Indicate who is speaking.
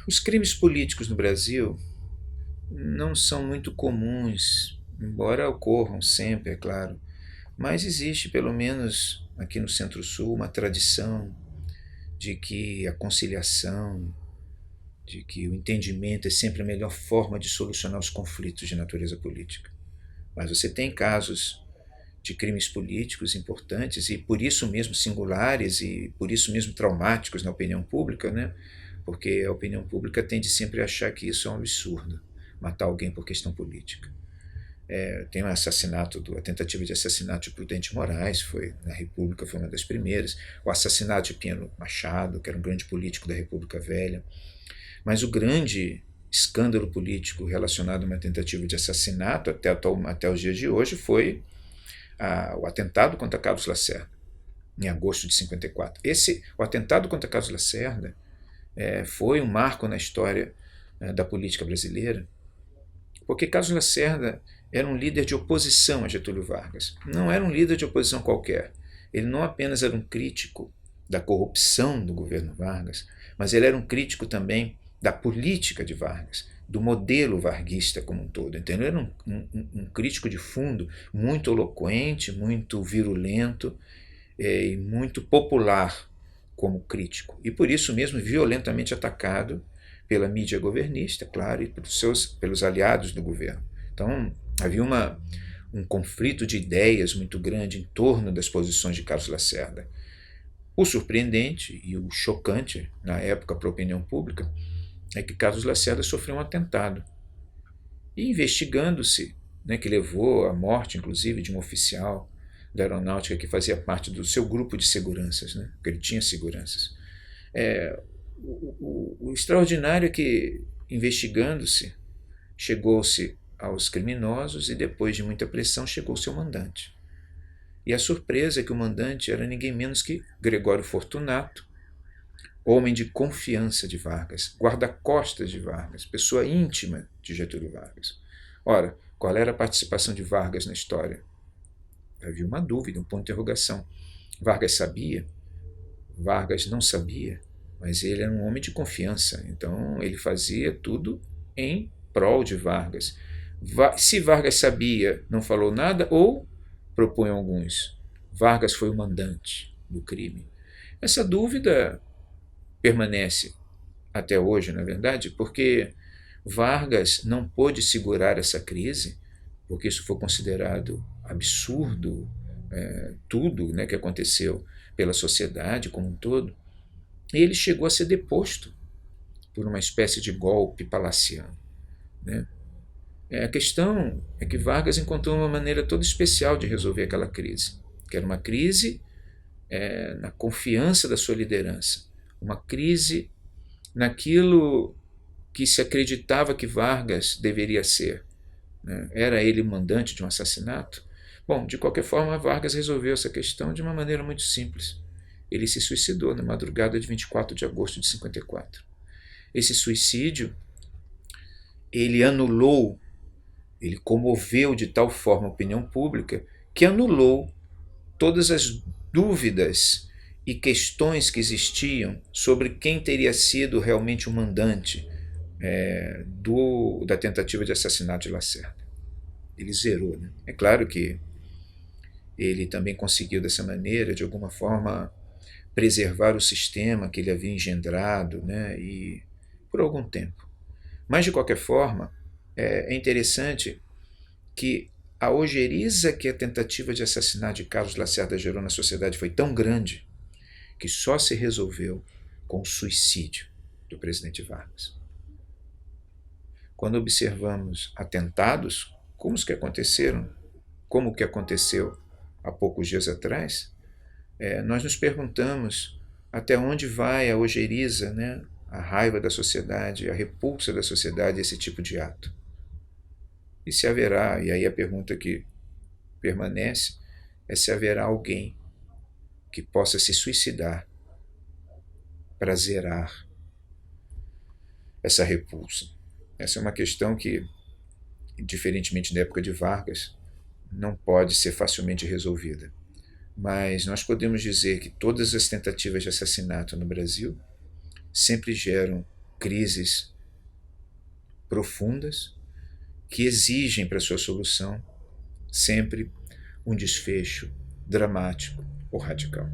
Speaker 1: Os crimes políticos no Brasil não são muito comuns, embora ocorram sempre, é claro, mas existe, pelo menos aqui no Centro-Sul, uma tradição de que a conciliação, de que o entendimento é sempre a melhor forma de solucionar os conflitos de natureza política. Mas você tem casos de crimes políticos importantes e por isso mesmo singulares e por isso mesmo traumáticos na opinião pública, né? Porque a opinião pública tende sempre a achar que isso é um absurdo, matar alguém por questão política. Tem o assassinato, a tentativa de assassinato de Prudente Moraes, foi na República, foi uma das primeiras. O assassinato de Pinheiro Machado, que era um grande político da República Velha. Mas o grande escândalo político relacionado a uma tentativa de assassinato até os dias de hoje foi o atentado contra Carlos Lacerda, em agosto de 54. O atentado contra Carlos Lacerda foi um marco na história da política brasileira, porque Carlos Lacerda era um líder de oposição a Getúlio Vargas. Não era um líder de oposição qualquer. Ele não apenas era um crítico da corrupção do governo Vargas, mas ele era um crítico também da política de Vargas, do modelo varguista como um todo. Então, ele era um crítico de fundo muito eloquente, muito virulento e muito popular como crítico. E por isso mesmo violentamente atacado pela mídia governista, claro, e pelos aliados do governo. Então, havia um conflito de ideias muito grande em torno das posições de Carlos Lacerda. O surpreendente e o chocante, na época, para a opinião pública, é que Carlos Lacerda sofreu um atentado. E investigando-se, né, que levou à morte, inclusive, de um oficial da aeronáutica que fazia parte do seu grupo de seguranças, né, porque ele tinha seguranças. O extraordinário é que, investigando-se, chegou-se aos criminosos e, depois de muita pressão, chegou-se ao mandante. E a surpresa é que o mandante era ninguém menos que Gregório Fortunato, homem de confiança de Vargas, guarda-costas de Vargas, pessoa íntima de Getúlio Vargas. Ora, qual era a participação de Vargas na história? Havia uma dúvida, um ponto de interrogação. Vargas sabia? Vargas não sabia? Mas ele era um homem de confiança, então ele fazia tudo em prol de Vargas. Se Vargas sabia, não falou nada, ou, propõem alguns, Vargas foi o mandante do crime. Essa dúvida permanece até hoje, na verdade, porque Vargas não pôde segurar essa crise, porque isso foi considerado absurdo, tudo, né, que aconteceu pela sociedade como um todo, e ele chegou a ser deposto por uma espécie de golpe palaciano, né? A questão é que Vargas encontrou uma maneira toda especial de resolver aquela crise, que era uma crise na confiança da sua liderança, uma crise naquilo que se acreditava que Vargas deveria ser, né? Era ele o mandante de um assassinato? Bom, de qualquer forma, Vargas resolveu essa questão de uma maneira muito simples. Ele se suicidou na madrugada de 24 de agosto de 54. Esse suicídio, ele anulou, ele comoveu de tal forma a opinião pública que anulou todas as dúvidas e questões que existiam sobre quem teria sido realmente o mandante da tentativa de assassinato de Lacerda. Ele zerou, né? É claro que ele também conseguiu, dessa maneira, de alguma forma, preservar o sistema que ele havia engendrado, né? E por algum tempo. Mas, de qualquer forma, é interessante que a ojeriza que a tentativa de assassinato de Carlos Lacerda gerou na sociedade foi tão grande que só se resolveu com o suicídio do presidente Vargas. Quando observamos atentados, como os que aconteceram, como o que aconteceu há poucos dias atrás, nós nos perguntamos até onde vai a ojeriza, né? A raiva da sociedade, a repulsa da sociedade a esse tipo de ato. E se haverá, e aí a pergunta que permanece, é se haverá alguém que possa se suicidar para zerar essa repulsa. Essa é uma questão que, diferentemente da época de Vargas, não pode ser facilmente resolvida. Mas nós podemos dizer que todas as tentativas de assassinato no Brasil sempre geram crises profundas que exigem para sua solução sempre um desfecho dramático ou radical.